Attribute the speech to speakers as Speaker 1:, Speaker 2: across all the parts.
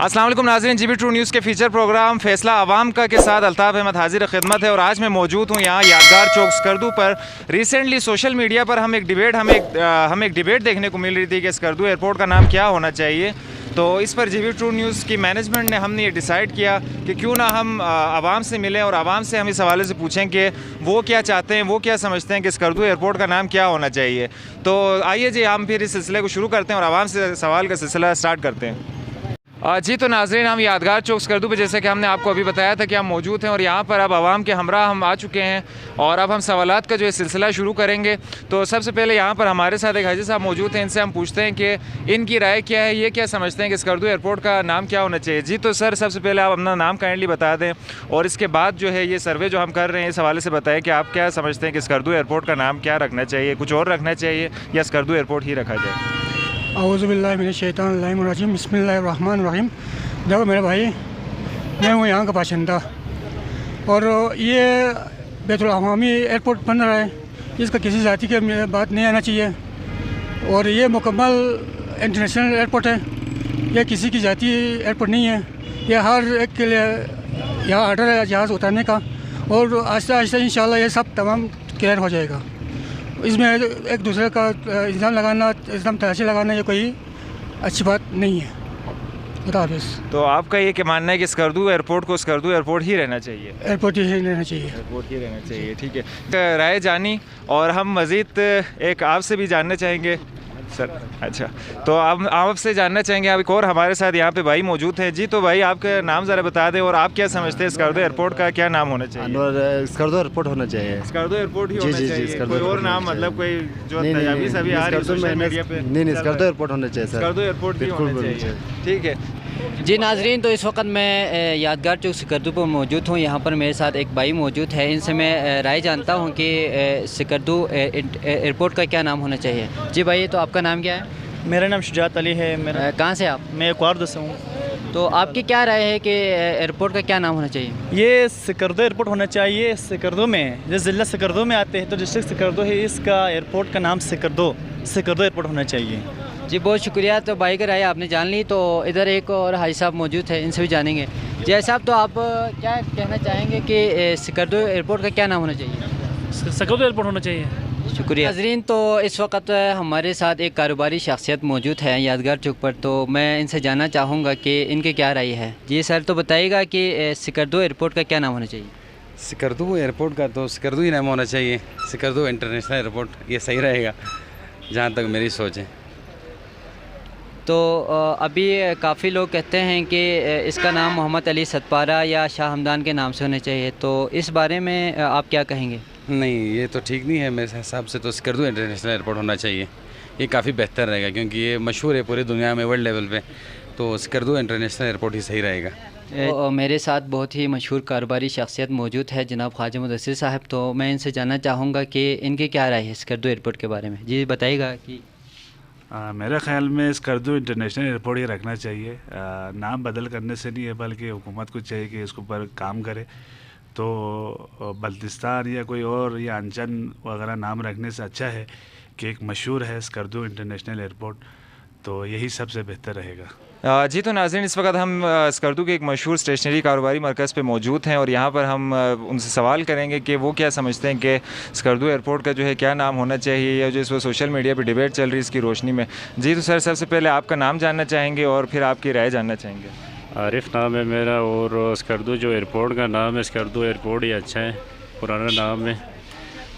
Speaker 1: अस्सलाम वालेकुम नाज़रीन, GB ट्रू न्यूज़ के फीचर प्रोग्राम फैसला आवाम का के साथ अल्ताफ़ अहमद हाजिर खिदमत है। और आज मैं मौजूद हूँ यहाँ यादगार चौक स्कर्दू पर। रिसेंटली सोशल मीडिया पर हम एक डिबेट देखने को मिल रही थी कि स्कर्दू एयरपोर्ट का नाम क्या होना चाहिए। तो इस पर GB ट्रू न्यूज़ की मैनेजमेंट ने हमने ये डिसाइड किया कि क्यों ना हम आवाम से मिलें और आवाम से हम इस हवाले से पूछें कि वो क्या चाहते हैं, वो क्या समझते हैं कि स्कर्दू एयरपोर्ट का नाम क्या होना चाहिए। तो आइए जी, हम फिर इस सिलसिले को शुरू करते हैं और आवाम से सवाल का सिलसिला स्टार्ट करते हैं। जी तो नाज़रीन, हम यादगार चौक स्कर्दू पे जैसे कि हमने आपको अभी बताया था कि हम मौजूद हैं और यहाँ पर अब आवाम के हमरा हम आ चुके हैं और अब हम सवालात का जो है सिलसिला शुरू करेंगे। तो सबसे पहले यहाँ पर हमारे साथ एक हाजी साहब मौजूद हैं, इनसे हम पूछते हैं कि इनकी राय क्या है, ये क्या समझते हैं कि स्कर्दू एयरपोर्ट का नाम क्या होना चाहिए। जी तो सर, सबसे पहले आप अपना नाम काइंडली बता दें और इसके बाद जो है ये सर्वे जो हम कर रहे हैं इस हवाले से बताएँ कि आप क्या समझते हैं कि स्कर्दू एयरपोर्ट का नाम क्या रखना चाहिए, कुछ और रखना चाहिए या स्कर्दू एयरपोर्ट ही रखा जाए।
Speaker 2: औज़ु बिल्लाहि मिनश शैतानिर रजीम, बिस्मिल्लाहिर रहमानिर रहीम। देखो मेरे भाई, मैं हूँ यहाँ का बाशिंदा और ये बैतुल अवामी एयरपोर्ट बन रहा है, इसका किसी जाति के बात नहीं आना चाहिए और ये मुकम्मल इंटरनेशनल एयरपोर्ट है, ये किसी की जाति एयरपोर्ट नहीं है। ये हर एक के लिए यहाँ आर्डर है जहाज़ उतारने का और आहिस्ता आहिस्ता इंशाल्लाह ये सब तमाम क्लियर हो जाएगा। इसमें एक दूसरे का इल्ज़ाम लगाना, इल्ज़ाम तलाशी लगाना ये कोई अच्छी बात नहीं है।
Speaker 1: तो आपका ये क्या मानना है कि स्कर्दू एयरपोर्ट को स्कर्दू एयरपोर्ट ही रहना चाहिए?
Speaker 2: एयरपोर्ट ही रहना चाहिए,
Speaker 1: एयरपोर्ट ही रहना चाहिए, ठीक है। राय जानी और हम मज़ीद एक आपसे भी जानना चाहेंगे सर। अच्छा, तो आप आपसे जानना चाहेंगे, आप एक और हमारे साथ यहाँ पे भाई मौजूद हैं। जी तो भाई, आपका नाम ज़रा बता दें और आप क्या समझते हैं स्कर्दू एयरपोर्ट का क्या नाम होना चाहिए?
Speaker 3: स्कर्दू एयरपोर्ट होना चाहिए।
Speaker 1: स्कर्दू एयरपोर्ट ही होना चाहिए, कोई और नाम मतलब कोई जो तजावीज़ अभी आ रही है सोशल मीडिया पे?
Speaker 3: नहीं, स्कर्दू एयरपोर्ट होना चाहिए सर।
Speaker 1: स्कर्दू एयरपोर्ट ही होना चाहिए, ठीक है
Speaker 4: जी। नाजरीन, तो इस वक्त मैं यादगार चौक स्कर्दू पर मौजूद हूँ। यहाँ पर मेरे साथ एक भाई मौजूद है, इनसे मैं राय जानता हूँ कि स्कर्दू एयरपोर्ट का क्या नाम होना चाहिए। जी भाई, तो आपका नाम क्या है?
Speaker 5: मेरा नाम शुजात अली है। मेरा
Speaker 4: कहाँ से आप?
Speaker 5: मैं क्वार्द से हूँ।
Speaker 4: तो आपकी क्या राय है कि एयरपोर्ट का क्या नाम होना चाहिए?
Speaker 5: ये स्कर्दू एयरपोर्ट होना चाहिए। स्कर्दू में जो ज़िला स्कर्दू में आते हैं तो डिस्ट्रिक्ट स्कर्दू है, इसका एयरपोर्ट का नाम स्कर्दू एयरपोर्ट होना चाहिए।
Speaker 4: जी बहुत शुक्रिया। तो भाई की राय आपने जान ली। तो इधर एक और हाजी साहब मौजूद है, इनसे भी जानेंगे। जय साहब, तो आप क्या कहना चाहेंगे कि स्कर्दू एयरपोर्ट का क्या नाम होना चाहिए?
Speaker 6: स्कर्दू एयरपोर्ट होना चाहिए।
Speaker 4: शुक्रिया। नाज़रीन, तो इस वक्त हमारे साथ एक कारोबारी शख्सियत मौजूद है यादगार चौक पर, तो मैं इनसे जानना चाहूँगा कि इनकी क्या राय है। जी सर, तो बताइएगा कि स्कर्दू एयरपोर्ट का क्या नाम होना चाहिए?
Speaker 7: स्कर्दू एयरपोर्ट का तो स्कर्दू ही नाम होना चाहिए। स्कर्दू इंटरनेशनल एयरपोर्ट, ये सही रहेगा जहाँ तक मेरी सोच है।
Speaker 4: तो अभी काफ़ी लोग कहते हैं कि इसका नाम मोहम्मद अली सतपारा या शाह हमदान के नाम से होना चाहिए, तो इस बारे में आप क्या कहेंगे?
Speaker 7: नहीं, ये तो ठीक नहीं है मेरे हिसाब से। तो स्कर्दू इंटरनेशनल एयरपोर्ट होना चाहिए, ये काफ़ी बेहतर रहेगा क्योंकि ये मशहूर है पूरी दुनिया में, वर्ल्ड लेवल पे। तो स्कर्दू इंटरनेशनल एयरपोर्ट ही सही रहेगा।
Speaker 4: तो मेरे साथ बहुत ही मशहूर कारोबारी शख्सियत मौजूद है, जनाब ख्वाजा मुदस्सिर साहब। तो मैं इनसे जानना चाहूँगा कि इनकी क्या राय है स्कर्दू एयरपोर्ट के बारे में। जी बताइएगा कि
Speaker 8: मेरे ख़्याल में स्कर्दू इंटरनेशनल एयरपोर्ट ही रखना चाहिए। नाम बदल करने से नहीं है, बल्कि हुकूमत को चाहिए कि इसके ऊपर काम करे। तो बल्तिस्तान या कोई और या अंचन वगैरह नाम रखने से अच्छा है कि एक मशहूर है स्कर्दू इंटरनेशनल एयरपोर्ट, तो यही सबसे बेहतर रहेगा।
Speaker 1: जी तो नाज़रीन, इस वक्त हम स्कर्दू के एक मशहूर स्टेशनरी कारोबारी मरकज़ पे मौजूद हैं और यहाँ पर हम उनसे सवाल करेंगे कि वो क्या समझते हैं कि स्कर्दू एयरपोर्ट का जो है क्या नाम होना चाहिए, या जो इस वक्त सोशल मीडिया पे डिबेट चल रही है इसकी रोशनी में। जी तो सर, सबसे पहले आपका नाम जानना चाहेंगे और फिर आपकी राय जानना चाहेंगे।
Speaker 6: आरिफ नाम है मेरा और स्कर्दू जो एयरपोर्ट का नाम है स्कर्दू एयरपोर्ट ही अच्छा है, पुराना नाम है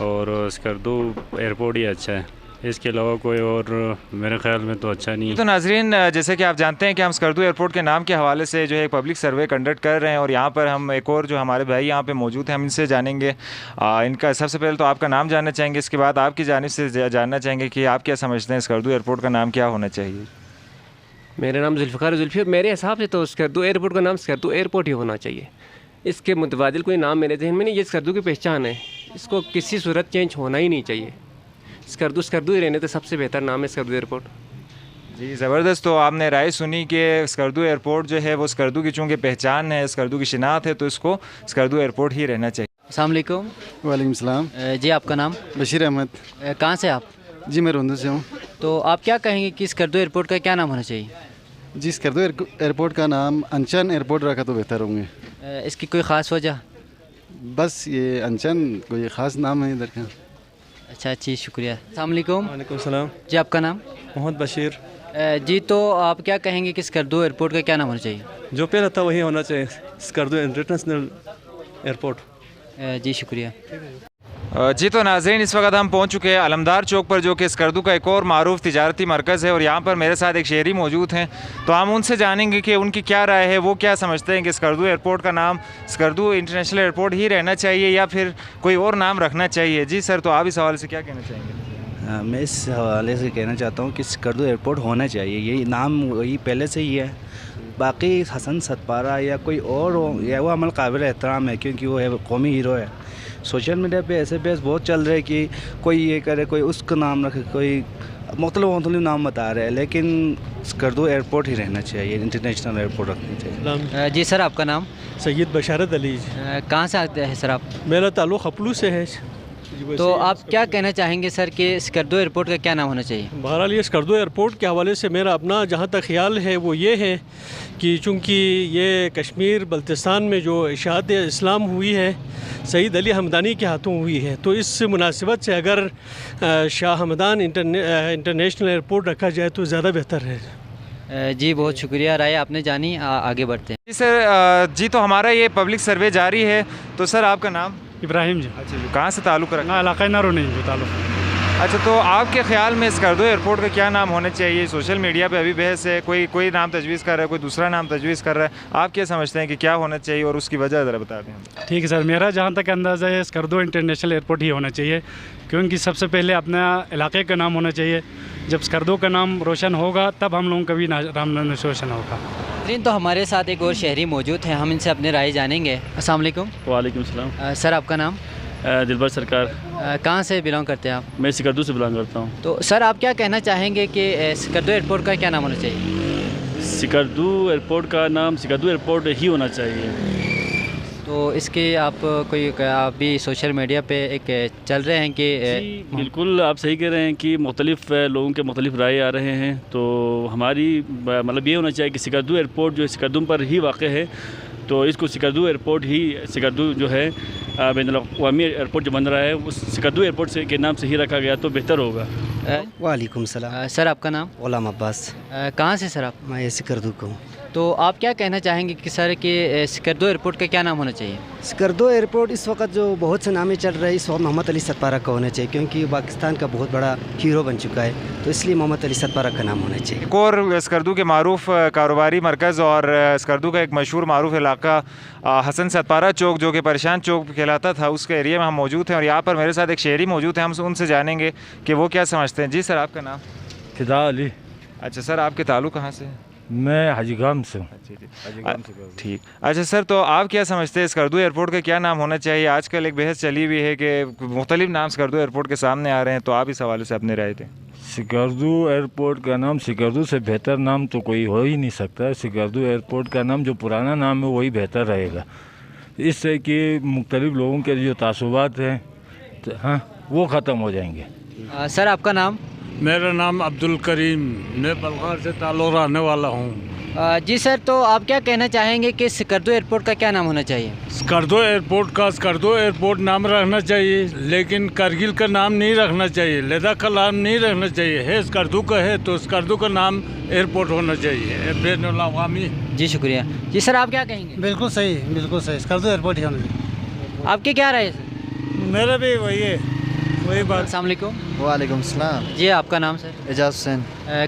Speaker 6: और स्कर्दू एयरपोर्ट ही अच्छा है। इसके अलावा कोई और मेरे ख्याल में तो अच्छा नहीं है।
Speaker 1: तो नाजरीन, जैसे कि आप जानते हैं कि हम स्कर्दू एयरपोर्ट के नाम के हवाले से जो है एक पब्लिक सर्वे कंडक्ट कर रहे हैं और यहाँ पर हम एक और जो हमारे भाई यहाँ पे मौजूद हैं हम इनसे जानेंगे। इनका सबसे पहले तो आपका नाम जानना चाहेंगे, इसके बाद आपकी जानिब से जानना चाहेंगे कि आप क्या समझते हैं स्कर्दू एयरपोर्ट का नाम क्या होना चाहिए।
Speaker 9: मेरा नाम जुल्फ़िकार जुल्फ़ी और मेरे हिसाब से तो स्कर्दू एयरपोर्ट का नाम स्कर्दू एयरपोर्ट ही होना चाहिए। इसके मुतबादिल कोई नाम मेरे जहन में नहीं। ये स्कर्दू की पहचान है, इसको किसी सूरत चेंज होना ही नहीं चाहिए। स्कर्दू ही रहने तो सबसे बेहतर नाम है स्कर्दू एयरपोर्ट।
Speaker 1: जी ज़बरदस्त। तो आपने राय सुनी कि स्कर्दू एयरपोर्ट जो है वो स्कर्दू की चूँकि पहचान है, स्कर्दू की शिनाख्त है, तो इसको स्कर्दू एयरपोर्ट ही रहना चाहिए।
Speaker 4: अस्सलाम वालेकुम।
Speaker 3: वालेकुम सलाम।
Speaker 4: जी आपका नाम?
Speaker 3: बशीर अहमद।
Speaker 4: कहाँ से आप?
Speaker 3: जी मैं रोंदू से हूँ।
Speaker 4: तो आप क्या कहेंगे कि स्कर्दू एयरपोर्ट का क्या नाम होना चाहिए?
Speaker 3: जी स्कर्दू एयरपोर्ट का नाम अनचन एयरपोर्ट रखा तो बेहतर होंगे।
Speaker 4: इसकी कोई ख़ास वजह?
Speaker 3: बस ये अनचन कोई ख़ास नाम है इधर का।
Speaker 4: अच्छा जी, शुक्रिया। अस्सलाम वालेकुम।
Speaker 5: वालेकुम सलाम।
Speaker 4: जी, आपका नाम?
Speaker 5: मोहम्मद बशीर।
Speaker 4: जी, तो आप क्या कहेंगे कि स्कर्दू एयरपोर्ट का क्या नाम होना चाहिए?
Speaker 5: जो पहले था वही होना चाहिए, स्कर्दू इंटरनेशनल एयरपोर्ट।
Speaker 4: जी, शुक्रिया।
Speaker 1: जी तो नाज़रीन, इस वक्त हम पहुंच चुके हैं अलमदार चौक पर, जो कि स्कर्दू का एक और मारूफ तिजारती मरकज़ है, और यहाँ पर मेरे साथ एक शहरी मौजूद हैं। तो हम उनसे जानेंगे कि उनकी क्या राय है, वो क्या समझते हैं कि स्कर्दू एयरपोर्ट का नाम स्कर्दू इंटरनेशनल एयरपोर्ट ही रहना चाहिए या फिर कोई और नाम रखना चाहिए। जी सर, तो आप इस हवाले से क्या कहना चाहेंगे?
Speaker 10: मैं इस हवाले से कहना चाहता हूँ कि स्कर्दू एयरपोर्ट होना चाहिए, यही नाम वही पहले से ही है। बाकी हसन सतपारा या कोई और हो, या वो अमल काबिल एहतराम है, क्योंकि वो है कौमी हीरो है। सोशल मीडिया पे ऐसे बेस बहुत चल रहे हैं कि कोई ये करे, कोई उसका नाम रखे, कोई मुख्तलिफ नाम बता रहे हैं, लेकिन स्कर्दू एयरपोर्ट ही रहना चाहिए, इंटरनेशनल एयरपोर्ट रखना चाहिए।
Speaker 4: जी सर, आपका नाम?
Speaker 5: सैयद बशारत अली।
Speaker 4: कहाँ से आते हैं सर आप?
Speaker 5: मेरा ताल्लुक़ खपलू से है।
Speaker 4: तो आप क्या कहना चाहेंगे सर कि स्कर्दू एयरपोर्ट का क्या नाम होना चाहिए?
Speaker 5: बहरहाल ये स्कर्दू एयरपोर्ट के हवाले से मेरा अपना जहाँ तक ख्याल है वो ये है कि चूँकि ये कश्मीर बल्तिस्तान में जो इशाअत इस्लाम हुई है सईद अली हमदानी के हाथों हुई है, तो इस मुनासिबत से अगर शाह हमदान इंटरनेशनल एयरपोर्ट रखा जाए तो ज़्यादा बेहतर है।
Speaker 4: जी, बहुत शुक्रिया, राय आपने जानी। आगे बढ़ते हैं।
Speaker 1: जी सर, जी तो हमारा ये पब्लिक सर्वे जारी है। तो सर, आपका नाम?
Speaker 2: इब्राहिम जी।
Speaker 1: अच्छा जी, कहाँ से ताल्लुक़ रखना?
Speaker 2: इलाका नारो नहीं ताल्लुक़।
Speaker 1: अच्छा, तो आपके ख्याल में स्कर्दू एयरपोर्ट का क्या नाम होना चाहिए? सोशल मीडिया पे अभी बहस है, कोई नाम तजवीज़ कर रहा है, कोई दूसरा नाम तजवीज़ कर रहा है। आप क्या समझते हैं कि क्या होना चाहिए और उसकी वजह ज़रा बता दें।
Speaker 2: ठीक है सर, मेरा जहाँ तक अंदाज़ा है स्कर्दू इंटरनेशनल एयरपोर्ट ही होना चाहिए, क्योंकि सबसे पहले अपना इलाके का नाम होना चाहिए। जब स्कर्दू का नाम रोशन होगा तब हम लोगों का भी नाम रोशन होगा।
Speaker 4: तो हमारे साथ एक और शहरी मौजूद हैं, हम इनसे अपने राय जानेंगे। अस्सलाम वालेकुम।
Speaker 5: वालेकुम सलाम।
Speaker 4: सर, आपका नाम?
Speaker 5: दिलबर सरकार।
Speaker 4: कहाँ से बिलोंग करते हैं आप?
Speaker 5: मैं स्कर्दू से बिलोंग करता हूँ।
Speaker 4: तो सर, आप क्या कहना चाहेंगे कि स्कर्दू एयरपोर्ट का क्या नाम होना चाहिए?
Speaker 5: स्कर्दू एयरपोर्ट का नाम स्कर्दू एयरपोर्ट ही होना चाहिए।
Speaker 4: तो इसके आप भी सोशल मीडिया पे एक चल रहे हैं कि
Speaker 5: बिल्कुल आप सही कह रहे हैं कि मुख्तलिफ लोगों के मुख्तलिफ राय आ रहे हैं। तो हमारी मतलब ये होना चाहिए कि स्कर्दू एयरपोर्ट जो स्कर्दू पर ही वाक़ है, तो इसको स्कर्दू एयरपोर्ट ही, स्कर्दू जो है बैनुल-अक़वामी एयरपोर्ट जो बन रहा है उस स्कर्दू एयरपोर्ट से के नाम से ही रखा गया तो बेहतर होगा।
Speaker 10: वालेकुम सलाम।
Speaker 4: सर, आपका नाम?
Speaker 10: गुलाम अब्बास।
Speaker 4: कहाँ से सर आप?
Speaker 10: मैं स्कर्दू का हूँ।
Speaker 4: तो आप क्या कहना चाहेंगे कि सर कि स्कर्दू एयरपोर्ट का क्या नाम होना चाहिए?
Speaker 10: स्कर्दू एयरपोर्ट इस वक्त जो बहुत से नामें चल रहे हैं, इस वक्त मोहम्मद अली सतपारा का होना चाहिए, क्योंकि पाकिस्तान का बहुत बड़ा हीरो बन चुका है, तो इसलिए मोहम्मद अली सतपारा का नाम होना चाहिए।
Speaker 1: एक और स्कर्दू के मारूफ कारोबारी मरकज़ और स्कर्दू का एक मशहूर मारूफ इलाका हसन सतपारा चौक, जो कि परेशान चौक कहलाता था, उसके एरिया में हम मौजूद हैं। और यहाँ पर मेरे साथ एक शहरी मौजूद हैं, हम उनसे जानेंगे कि वो क्या समझते हैं। जी सर, आपका नाम?
Speaker 11: फिदा अली।
Speaker 1: अच्छा सर, आपके ताल्लुक़ कहाँ से?
Speaker 11: मैं हाजीगाम से हूँ।
Speaker 1: ठीक। अच्छा सर, तो आप क्या समझते हैं स्कर्दू एयरपोर्ट का क्या नाम होना चाहिए? आजकल एक बहस चली हुई है कि मुख्तलिफ नाम स्कर्दू एयरपोर्ट के सामने आ रहे हैं, तो आप इस हवाले से अपने राय दें।
Speaker 11: स्कर्दू एयरपोर्ट का नाम, स्कर्दू से बेहतर नाम तो कोई हो ही नहीं सकता। स्कर्दू एयरपोर्ट का नाम जो पुराना नाम है वही बेहतर रहेगा, इससे कि मुख्तलिफ लोगों के जो तासुबात हैं हाँ वो ख़त्म हो जाएंगे।
Speaker 4: सर, आपका नाम?
Speaker 2: मेरा नाम अब्दुल करीम, मैं बलगार से ताल्लुक़ रहने वाला हूँ।
Speaker 4: जी सर, तो आप क्या कहना चाहेंगे कि स्कर्दू एयरपोर्ट का क्या नाम होना चाहिए?
Speaker 2: स्कर्दू एयरपोर्ट का स्कर्दू एयरपोर्ट नाम रखना चाहिए, लेकिन करगिल का नाम नहीं रखना चाहिए, लद्दाख का नाम नहीं रखना चाहिए। है स्कर्दू का है तो स्कर्दू का नाम एयरपोर्ट होना चाहिए, बैनुल-अक़वामी।
Speaker 4: जी शुक्रिया। जी सर, आप क्या कहेंगे?
Speaker 10: बिल्कुल सही, स्कर्दू एयरपोर्ट ही होना चाहिए।
Speaker 4: आपकी क्या राय है?
Speaker 2: मेरा भी वही है, वही बात।
Speaker 4: अस्सलाम वालेकुम।
Speaker 3: वालेकुम सलाम।
Speaker 4: जी, आपका नाम सर?
Speaker 3: एजाज हुसैन।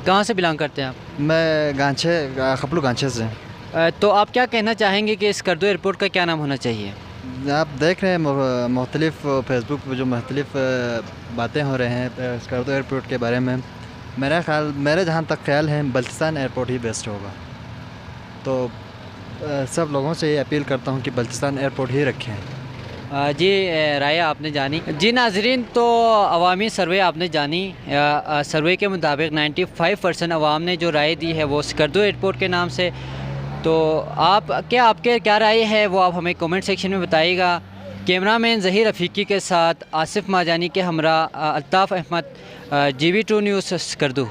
Speaker 4: कहाँ से बिलोंग करते हैं आप?
Speaker 3: मैं गांचे खपलू गांचे से।
Speaker 4: तो आप क्या कहना चाहेंगे कि स्कर्दू एयरपोर्ट का क्या नाम होना चाहिए?
Speaker 3: आप देख रहे हैं मुख्तलिफ फेसबुक पर जो मुख्तलिफ बातें हो रहे हैं स्कर्दू एयरपोर्ट के बारे में। मेरे जहाँ तक ख्याल है बल्तिस्तान एयरपोर्ट ही बेस्ट होगा। तो सब लोगों से ये अपील करता हूँ कि बल्तिस्तान एयरपोर्ट ही रखें।
Speaker 4: जी, राय आपने जानी। जी नाजरीन, तो अवामी सर्वे आपने जानी। सर्वे के मुताबिक 95% अवाम ने जो राय दी है वो स्कर्दू एयरपोर्ट के नाम से। तो आपके क्या राय है वो आप हमें कमेंट सेक्शन में बताइएगा। कैमरामैन ज़हीर रफ़ीकी के साथ आसिफ माजानी के हमरा अल्ताफ़ अहमद, GV2 न्यूज़ स्कर्दू।